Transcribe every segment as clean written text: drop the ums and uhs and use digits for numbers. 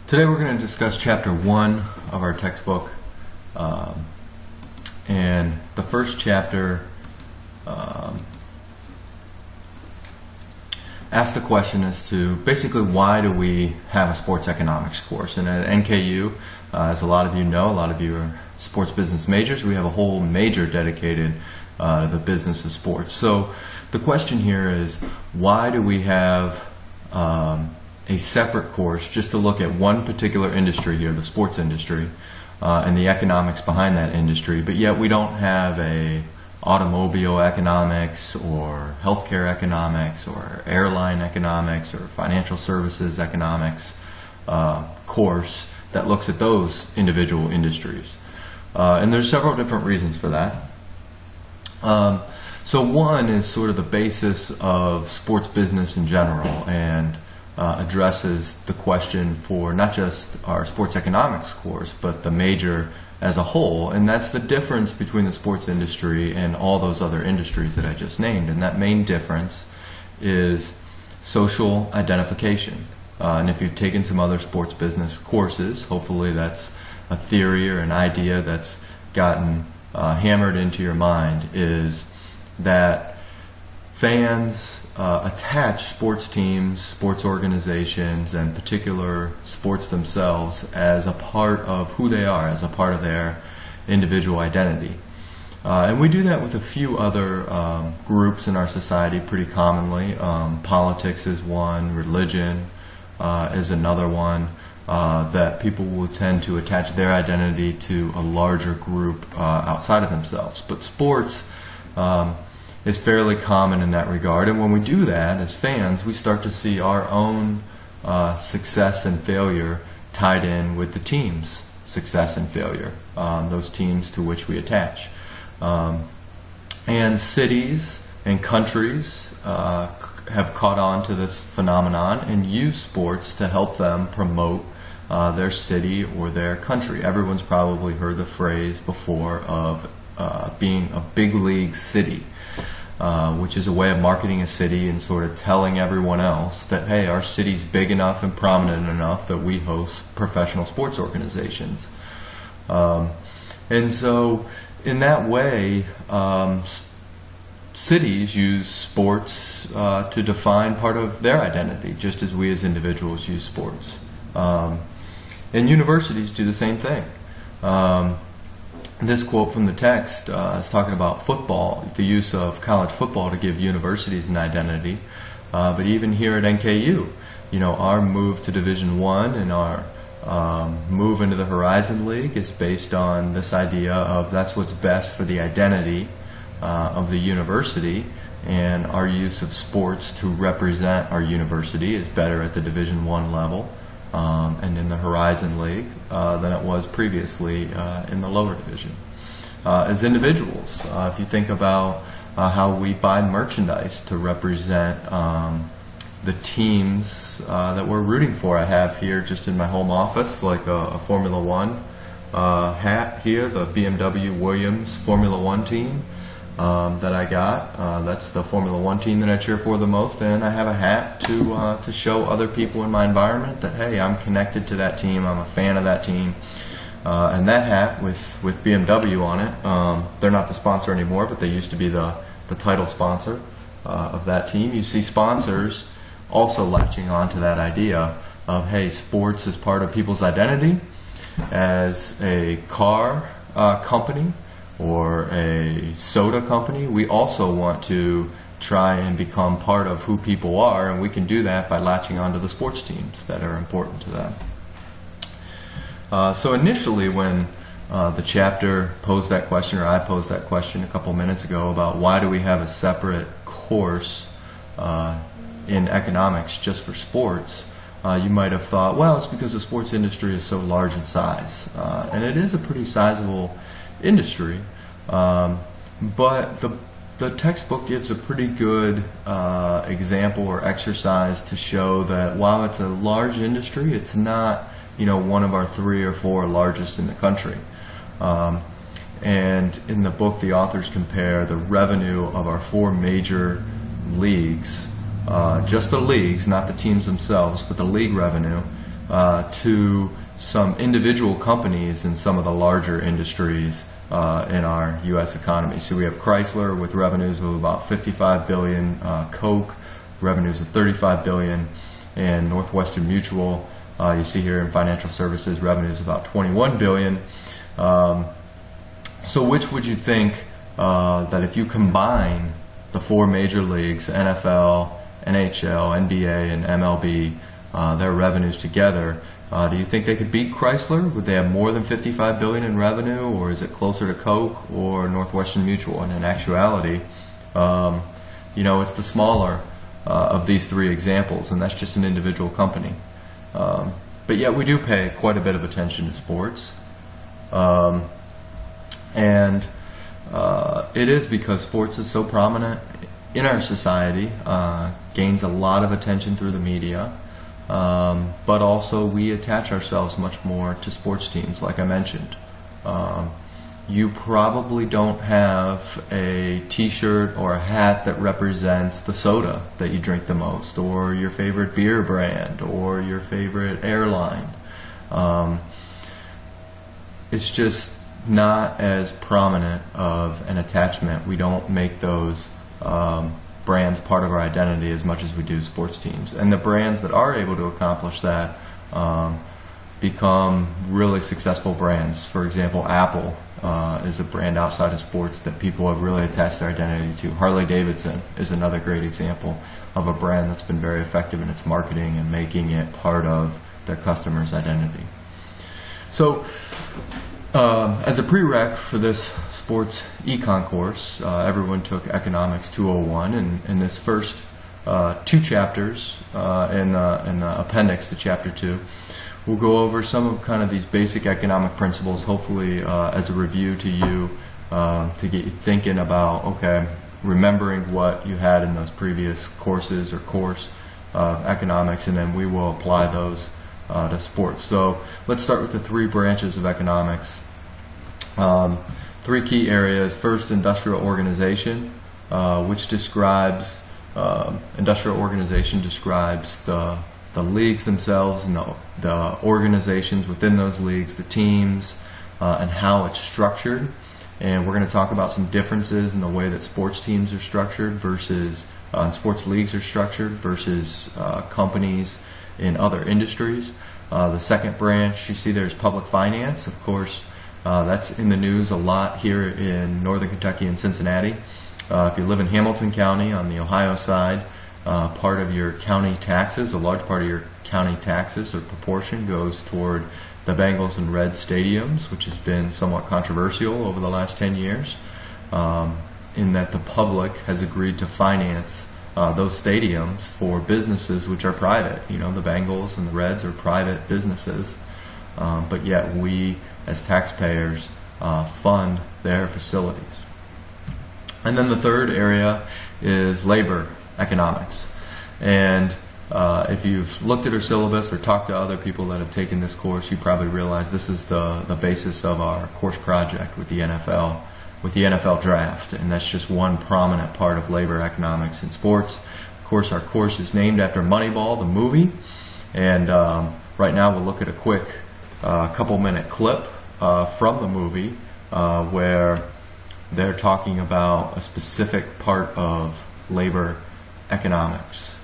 Today we're going to discuss chapter 1 of our textbook, and the first chapter asks the question as to basically why do we have a sports economics course. And at NKU, as a lot of you know, a lot of you are sports business majors, we have a whole major dedicated to the business of sports. So the question here is, why do we have a separate course just to look at one particular industry here, the sports industry, and the economics behind that industry, but yet we don't have a automobile economics or healthcare economics or airline economics or financial services economics course that looks at those individual industries. And there's several different reasons for that. So one is sort of the basis of sports business in general, and addresses the question for not just our sports economics course, but the major as a whole, and that's the difference between the sports industry and all those other industries that I just named. And that main difference is social identification. And if you've taken some other sports business courses, hopefully that's a theory or an idea that's gotten hammered into your mind, is that fans attach sports teams, sports organizations, and particular sports themselves as a part of who they are, as a part of their individual identity. And we do that with a few other groups in our society pretty commonly. Politics is one, religion is another one, that people will tend to attach their identity to a larger group outside of themselves. But sports is fairly common in that regard, and when we do that as fans, we start to see our own success and failure tied in with the team's success and failure, those teams to which we attach. And cities and countries have caught on to this phenomenon and use sports to help them promote their city or their country. Everyone's probably heard the phrase before of being a big league city. Which is a way of marketing a city and sort of telling everyone else that, hey, our city's big enough and prominent enough that we host professional sports organizations. And so in that way, cities use sports to define part of their identity, just as we as individuals use sports. And universities do the same thing. This quote from the text is talking about football, the use of college football to give universities an identity. But even here at NKU, you know, our move to Division I and our move into the Horizon League is based on this idea of that's what's best for the identity of the university, and our use of sports to represent our university is better at the Division I level. And in the Horizon League than it was previously in the lower division. As individuals, if you think about how we buy merchandise to represent the teams that we're rooting for. I have here just in my home office like a Formula One hat here, the BMW Williams Formula One team that I got. That's the Formula One team that I cheer for the most, and I have a hat to show other people in my environment that, hey, I'm connected to that team, I'm a fan of that team. And that hat with BMW on it, they're not the sponsor anymore, but they used to be the title sponsor of that team. You see sponsors also latching on to that idea of, hey, sports is part of people's identity. As a car company or a soda company, we also want to try and become part of who people are, and we can do that by latching onto the sports teams that are important to them. So initially when the chapter posed that question, or I posed that question a couple minutes ago about why do we have a separate course in economics just for sports, you might have thought, well, it's because the sports industry is so large in size. And it is a pretty sizable industry, but the textbook gives a pretty good example or exercise to show that while it's a large industry, it's not, you know, one of our 3 or 4 largest in the country. And in the book, the authors compare the revenue of our 4 major leagues, just the leagues, not the teams themselves, but the league revenue, to some individual companies in some of the larger industries in our U.S. economy. So we have Chrysler with revenues of about $55 billion, Coke revenues of $35 billion, and Northwestern Mutual, you see here in financial services, revenues about $21 billion. So which would you think that if you combine the four major leagues, NFL, NHL, NBA, and MLB, their revenues together, do you think they could beat Chrysler? Would they have more than $55 billion in revenue, or is it closer to Coke or Northwestern Mutual? And in actuality, it's the smaller of these three examples, and that's just an individual company. But yet we do pay quite a bit of attention to sports. And it is because sports is so prominent in our society, gains a lot of attention through the media, but also we attach ourselves much more to sports teams, like I mentioned. You probably don't have a t-shirt or a hat that represents the soda that you drink the most, or your favorite beer brand, or your favorite airline. It's just not as prominent of an attachment. We don't make those brands part of our identity as much as we do sports teams. And the brands that are able to accomplish that become really successful brands. For example, Apple is a brand outside of sports that people have really attached their identity to. Harley-Davidson is another great example of a brand that's been very effective in its marketing and making it part of their customers' identity. So, as a prereq for this sports econ course, everyone took Economics 201, and in this first two chapters in the appendix to Chapter 2, we'll go over some of kind of these basic economic principles, hopefully as a review to you, to get you thinking about, okay, remembering what you had in those previous courses or course of economics, and then we will apply those to sports. So let's start with the three branches of economics. Three key areas. First, industrial organization, which describes industrial organization describes the leagues themselves and the organizations within those leagues, the teams, and how it's structured. And we're going to talk about some differences in the way that sports teams are structured versus sports leagues are structured versus companies in other industries. The second branch you see there's public finance. Of course, that's in the news a lot here in Northern Kentucky and Cincinnati. If you live in Hamilton County on the Ohio side, part of your county taxes, a large part of your county taxes or proportion goes toward the Bengals and Reds stadiums, which has been somewhat controversial over the last 10 years, in that the public has agreed to finance those stadiums for businesses which are private. You know, the Bengals and the Reds are private businesses, but yet we as taxpayers fund their facilities. And then the third area is labor economics. And if you've looked at our syllabus or talked to other people that have taken this course, you probably realize this is the basis of our course project with the NFL draft, and that's just one prominent part of labor economics in sports. Of course, our course is named after Moneyball, the movie, and right now we'll look at a quick couple-minute clip from the movie where they're talking about a specific part of labor economics.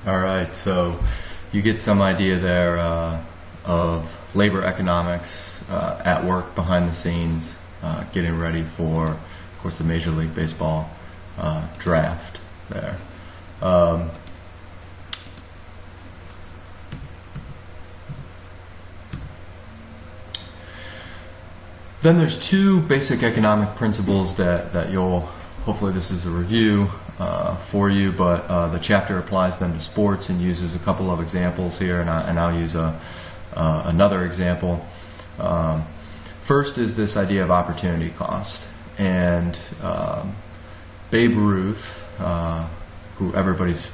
All right, so you get some idea there of labor economics at work behind the scenes, getting ready for, of course, the Major League Baseball draft there. Then there's two basic economic principles that you'll, hopefully this is a review for you, but the chapter applies them to sports and uses a couple of examples here, and I'll use another example. First is this idea of opportunity cost. And Babe Ruth, who everybody's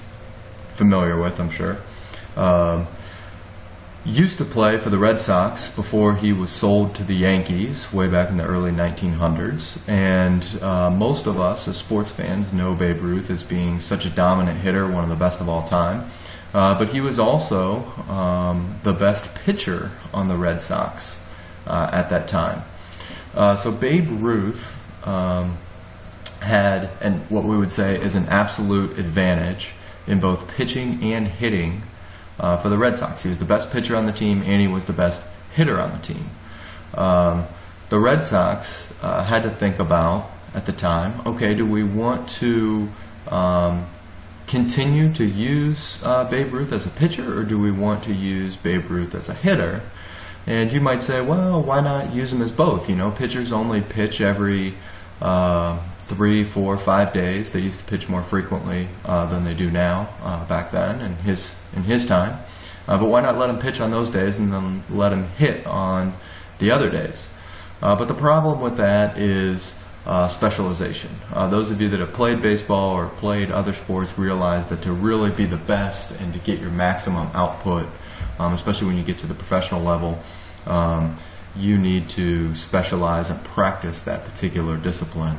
familiar with, I'm sure, used to play for the Red Sox before he was sold to the Yankees way back in the early 1900s. And most of us as sports fans know Babe Ruth as being such a dominant hitter, one of the best of all time. But he was also the best pitcher on the Red Sox at that time. So Babe Ruth had, and what we would say is an absolute advantage in both pitching and hitting for the Red Sox. He was the best pitcher on the team, and he was the best hitter on the team. The Red Sox had to think about, at the time, okay, do we want to continue to use Babe Ruth as a pitcher, or do we want to use Babe Ruth as a hitter? And you might say, well, why not use them as both? You know, pitchers only pitch every 3, 4, 5 days. They used to pitch more frequently than they do now back then in his time. But why not let him pitch on those days and then let him hit on the other days? But the problem with that is specialization. Those of you that have played baseball or played other sports realize that to really be the best and to get your maximum output, especially when you get to the professional level, you need to specialize and practice that particular discipline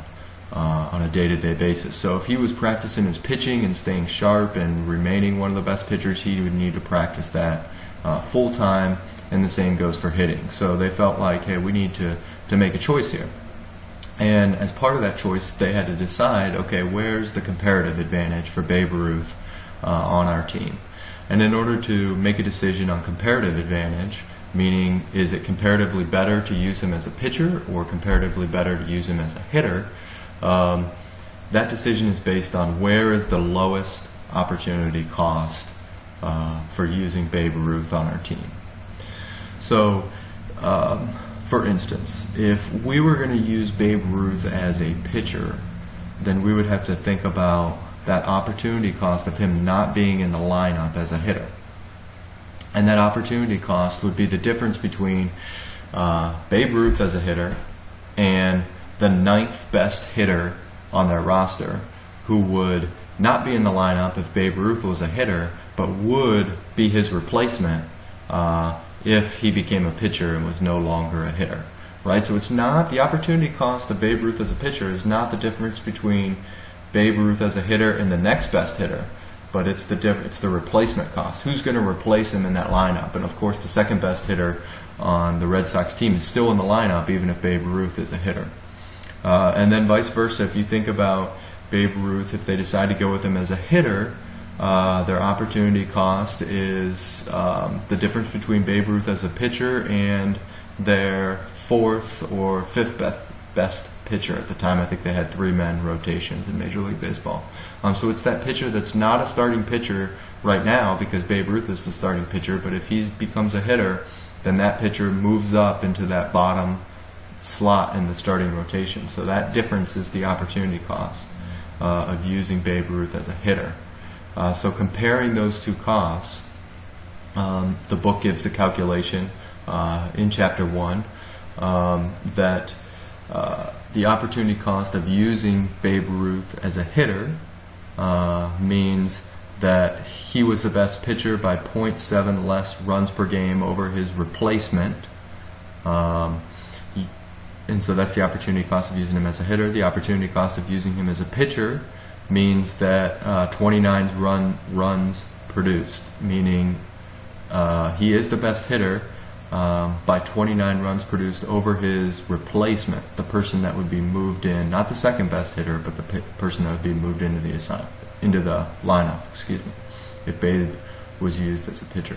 on a day-to-day basis. So if he was practicing his pitching and staying sharp and remaining one of the best pitchers, he would need to practice that full-time, and the same goes for hitting. So they felt like, hey, we need to make a choice here. And as part of that choice, they had to decide, okay, where's the comparative advantage for Babe Ruth on our team? And in order to make a decision on comparative advantage, meaning is it comparatively better to use him as a pitcher or comparatively better to use him as a hitter, that decision is based on where is the lowest opportunity cost for using Babe Ruth on our team. So, for instance, if we were going to use Babe Ruth as a pitcher, then we would have to think about that opportunity cost of him not being in the lineup as a hitter. And that opportunity cost would be the difference between Babe Ruth as a hitter and the 9th best hitter on their roster, who would not be in the lineup if Babe Ruth was a hitter, but would be his replacement if he became a pitcher and was no longer a hitter. Right? So it's not the opportunity cost of Babe Ruth as a pitcher is not the difference between Babe Ruth as a hitter and the next best hitter, but it's the replacement cost. Who's going to replace him in that lineup? And of course, the second best hitter on the Red Sox team is still in the lineup, even if Babe Ruth is a hitter. And then vice versa, if you think about Babe Ruth, if they decide to go with him as a hitter, their opportunity cost is the difference between Babe Ruth as a pitcher and their 4th or 5th best pitcher at the time. I think they had 3-man rotations in Major League Baseball. So it's that pitcher that's not a starting pitcher right now because Babe Ruth is the starting pitcher, but if he becomes a hitter, then that pitcher moves up into that bottom slot in the starting rotation. So that difference is the opportunity cost of using Babe Ruth as a hitter. So comparing those two costs, the book gives the calculation in Chapter 1 that the opportunity cost of using Babe Ruth as a hitter means that he was the best pitcher by 0.7 less runs per game over his replacement. And so that's the opportunity cost of using him as a hitter. The opportunity cost of using him as a pitcher means that 29 runs produced, meaning he is the best hitter by 29 runs produced over his replacement, the person that would be moved in, not the second best hitter, but the person that would be moved into the lineup. Excuse me. if Babe was used as a pitcher.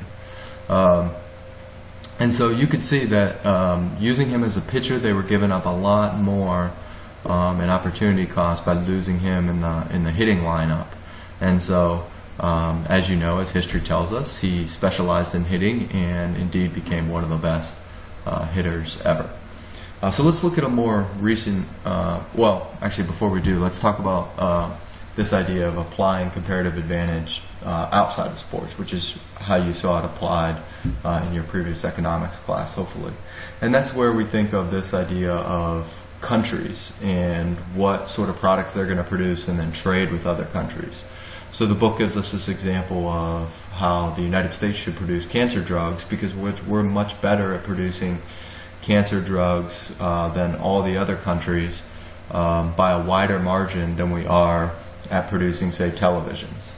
And so you could see that using him as a pitcher, they were giving up a lot more in opportunity cost by losing him in the hitting lineup. And so, as you know, as history tells us, he specialized in hitting and indeed became one of the best hitters ever. So let's look at a more recent, well, actually before we do, let's talk about this idea of applying comparative advantage outside of sports, which is how you saw it applied in your previous economics class, hopefully. And that's where we think of this idea of countries and what sort of products they're going to produce and then trade with other countries. So the book gives us this example of how the United States should produce cancer drugs because we're much better at producing cancer drugs than all the other countries by a wider margin than we are at producing, say, televisions.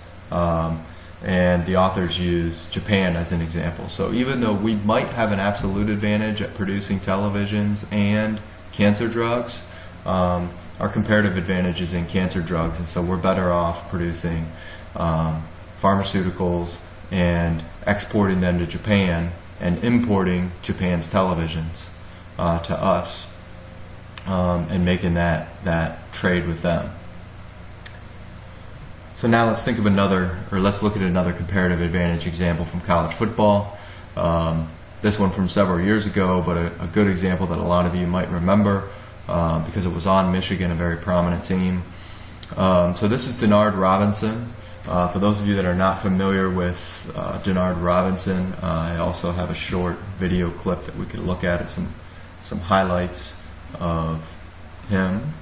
And the authors use Japan as an example. So even though we might have an absolute advantage at producing televisions and cancer drugs, our comparative advantage is in cancer drugs, and so we're better off producing pharmaceuticals and exporting them to Japan and importing Japan's televisions to us and making that trade with them. So now let's think of let's look at another comparative advantage example from college football. This one from several years ago, but a good example that a lot of you might remember because it was on Michigan, a very prominent team. So this is Denard Robinson. For those of you that are not familiar with Denard Robinson, I also have a short video clip that we could look at some highlights of him.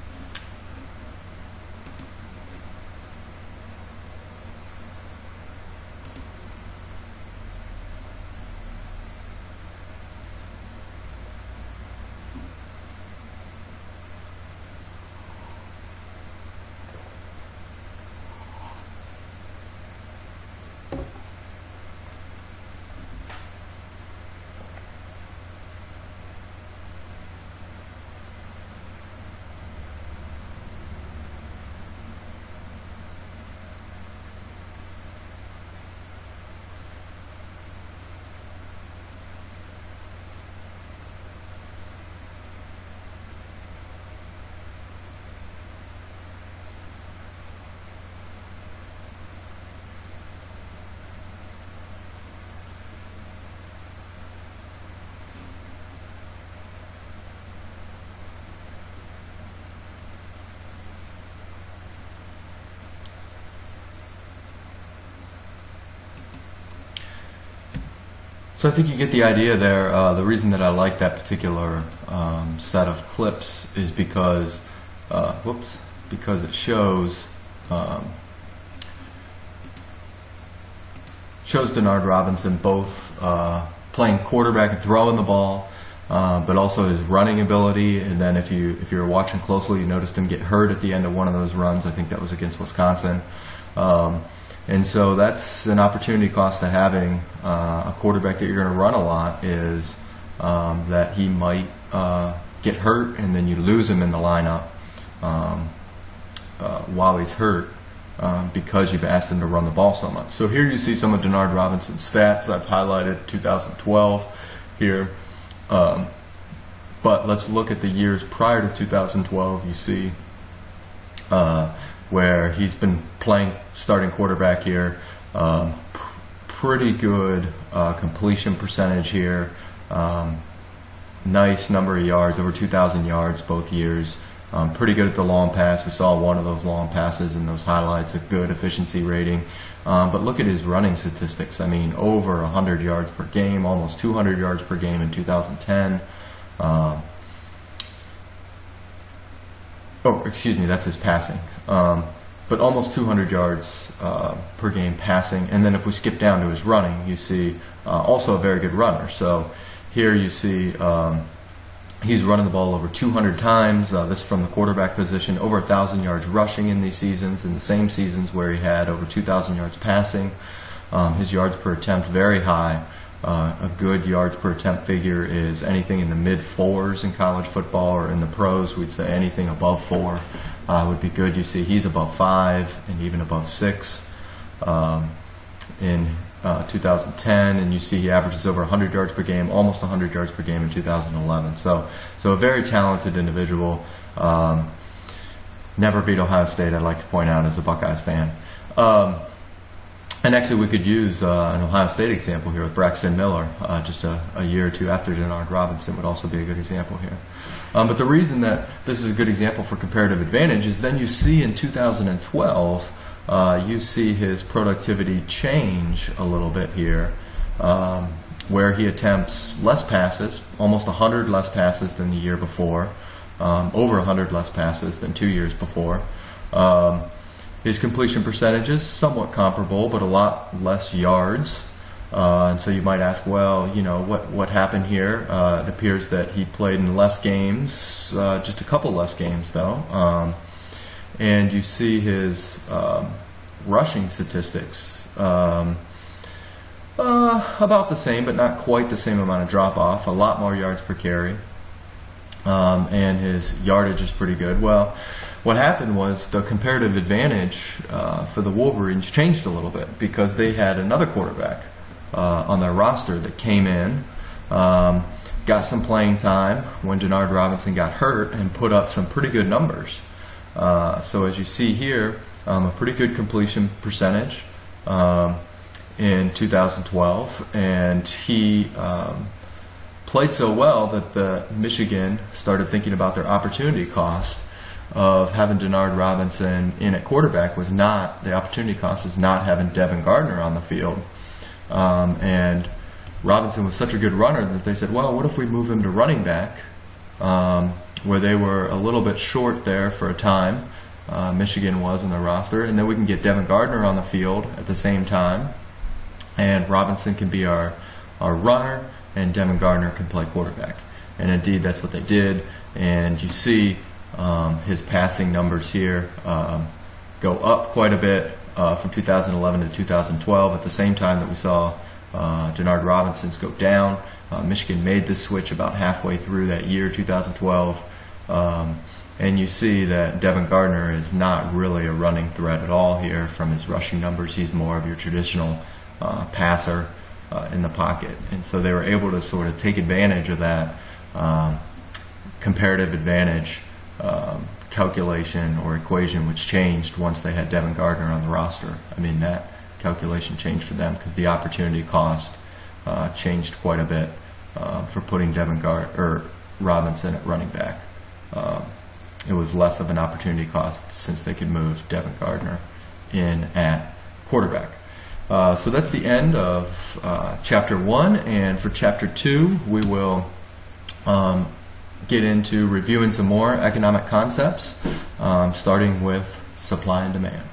So I think you get the idea there. The reason that I like that particular set of clips is because, because it shows Denard Robinson both playing quarterback and throwing the ball, but also his running ability. And then if you're watching closely, you noticed him get hurt at the end of one of those runs. I think that was against Wisconsin. And so that's an opportunity cost to having a quarterback that you're going to run a lot is that he might get hurt and then you lose him in the lineup while he's hurt because you've asked him to run the ball so much. So here you see some of Denard Robinson's stats. I've highlighted 2012 here. But let's look at the years prior to 2012. You see where he's been playing starting quarterback here. Pretty good completion percentage here. Nice number of yards, over 2,000 yards both years. Pretty good at the long pass. We saw one of those long passes in those highlights, a good efficiency rating. But look at his running statistics. I mean, over 100 yards per game, almost 200 yards per game in 2010. Oh, excuse me, that's his passing. But almost 200 yards per game passing. And then if we skip down to his running, you see also a very good runner. So here you see he's running the ball over 200 times. This is from the quarterback position. Over 1,000 yards rushing in these seasons, in the same seasons where he had over 2,000 yards passing. His yards per attempt very high. A good yards per attempt figure is anything in the mid-4s in college football, or in the pros we'd say anything above 4 would be good. You see he's above 5 and even above 6. in 2010, and you see he averages over 100 yards per game, almost 100 yards per game in 2011. So a very talented individual. Never beat Ohio State, I'd like to point out, as a Buckeyes fan. And actually, we could use an Ohio State example here with Braxton Miller, just a year or two after Denard Robinson would also be a good example here. But the reason that this is a good example for comparative advantage is then you see in 2012, you see his productivity change a little bit here, where he attempts less passes, almost 100 less passes than the year before, over 100 less passes than 2 years before. His completion percentage is somewhat comparable, but a lot less yards. And so you might ask, well, you know, what happened here? It appears that he played in less games, just a couple less games though. And you see his rushing statistics about the same, but not quite the same amount of drop-off. A lot more yards per carry. And his yardage is pretty good. Well, what happened was the comparative advantage for the Wolverines changed a little bit because they had another quarterback on their roster that came in, got some playing time when Denard Robinson got hurt, and put up some pretty good numbers. So as you see here, a pretty good completion percentage in 2012, and he played so well that Michigan started thinking about their opportunity cost of having Denard Robinson in at quarterback. The opportunity cost is not having Devin Gardner on the field. And Robinson was such a good runner that they said, well, what if we move him to running back, where they were a little bit short there for a time, Michigan was in the roster, and then we can get Devin Gardner on the field at the same time, and Robinson can be our runner, and Devin Gardner can play quarterback. And indeed, that's what they did. And you see his passing numbers here go up quite a bit from 2011 to 2012, at the same time that we saw Denard Robinson's go down. Michigan made this switch about halfway through that year, 2012. And you see that Devin Gardner is not really a running threat at all here from his rushing numbers. He's more of your traditional passer in the pocket. And so they were able to sort of take advantage of that comparative advantage calculation or equation, which changed once they had Devin Gardner on the roster. I mean, that calculation changed for them because the opportunity cost changed quite a bit for putting Robinson at running back. It was less of an opportunity cost since they could move Devin Gardner in at quarterback. So that's the end of Chapter 1, and for Chapter 2 we will get into reviewing some more economic concepts, starting with supply and demand.